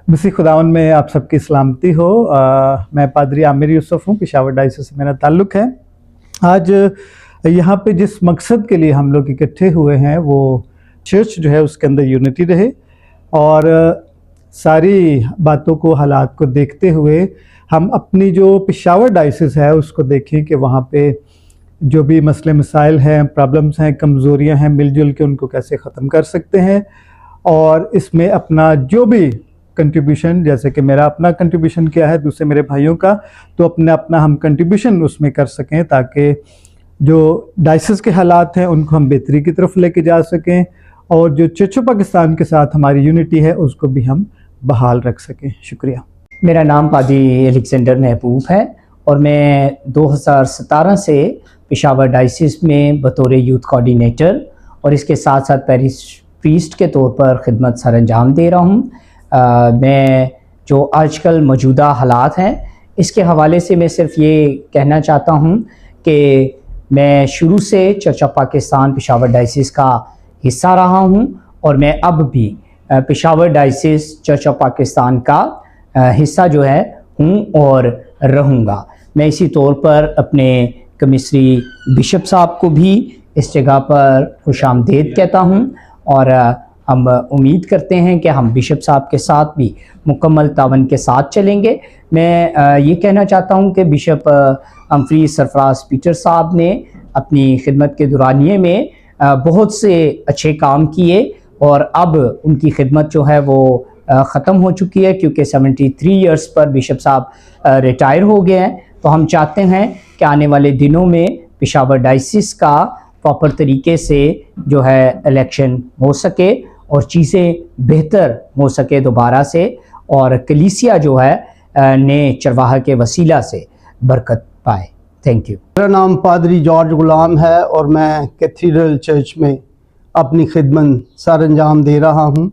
मसीह खुदावन में आप सबकी सलामती हो। मैं पादरी आमिर यूसुफ हूँ, पेशावर डायसिस से मेरा ताल्लुक़ है। आज यहाँ पे जिस मकसद के लिए हम लोग इकट्ठे हुए हैं वो चर्च जो है उसके अंदर यूनिटी रहे और सारी बातों को, हालात को देखते हुए हम अपनी जो पेशावर डायसिस है उसको देखें कि वहाँ पे जो भी मसले मसाइल हैं, प्रॉब्लम्स हैं, कमज़ोरियाँ हैं, मिलजुल के उनको कैसे ख़त्म कर सकते हैं और इसमें अपना जो भी कंट्रीब्यूशन, जैसे कि मेरा अपना कंट्रीब्यूशन क्या है, दूसरे मेरे भाइयों का, तो अपना हम कंट्रीब्यूशन उसमें कर सकें ताकि जो डायसिस के हालात हैं उनको हम बेहतरी की तरफ लेके जा सकें और जो चर्च ऑफ पाकिस्तान के साथ हमारी यूनिटी है उसको भी हम बहाल रख सकें। शुक्रिया। मेरा नाम पादरी अलेक्जेंडर महबूब है और मैं 2017 से पेशावर डायसिस में बतौर यूथ कोऑर्डिनेटर और इसके साथ साथ पैरिश प्रीस्ट के तौर पर खिदमत सर अंजाम दे रहा हूँ। मैं जो आजकल मौजूदा हालात हैं इसके हवाले से मैं सिर्फ ये कहना चाहता हूँ कि मैं शुरू से church of Pakistan Peshawar diocese का हिस्सा रहा हूँ और मैं अब भी Peshawar diocese church of Pakistan का हिस्सा जो है हूँ और रहूँगा। मैं इसी तौर पर अपने कमिश्नरी बिशप साहब को भी इस जगह पर खुशामदीद कहता हूँ और हम उम्मीद करते हैं कि हम बिशप साहब के साथ भी मुकम्मल तावन के साथ चलेंगे। मैं ये कहना चाहता हूँ कि बिशप अम्फ्री सरफराज पीटर साहब ने अपनी खिदमत के दौरानिए में बहुत से अच्छे काम किए और अब उनकी खिदमत जो है वो ख़त्म हो चुकी है क्योंकि 73 इयर्स पर बिशप साहब रिटायर हो गए हैं। तो हम चाहते हैं कि आने वाले दिनों में पेशावर डायसिस का प्रॉपर तरीके से जो है इलेक्शन हो सके और चीज़ें बेहतर हो सके दोबारा से और कलीसिया जो है नए चरवाहा के वसीला से बरकत पाए। Thank you. मेरा नाम पादरी जॉर्ज गुलाम है और मैं कैथीड्रल चर्च में अपनी खिदमत सर अंजाम दे रहा हूँ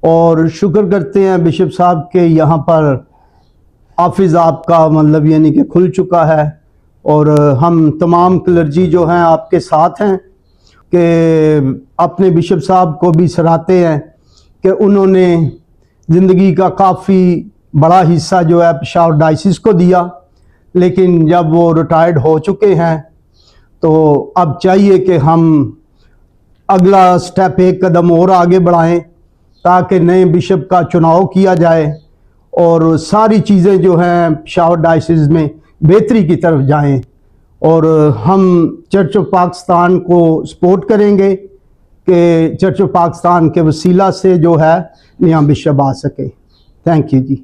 और शुक्र करते हैं बिशप साहब के यहाँ पर ऑफिस आपका मतलब यानी कि खुल चुका है और हम तमाम क्लर्जी जो हैं आपके साथ हैं कि अपने बिशप साहब को भी सराहते हैं कि उन्होंने ज़िंदगी का काफ़ी बड़ा हिस्सा जो है पेशावर डायसिस को दिया, लेकिन जब वो रिटायर्ड हो चुके हैं तो अब चाहिए कि हम अगला स्टेप एक कदम और आगे बढ़ाएं ताकि नए बिशप का चुनाव किया जाए और सारी चीज़ें जो हैं पेशावर डायसिस में बेहतरी की तरफ जाएं और हम चर्च ऑफ पाकिस्तान को सपोर्ट करेंगे कि चर्च ऑफ पाकिस्तान के वसीला से जो है नया बिशप आ सके। Thank you ji.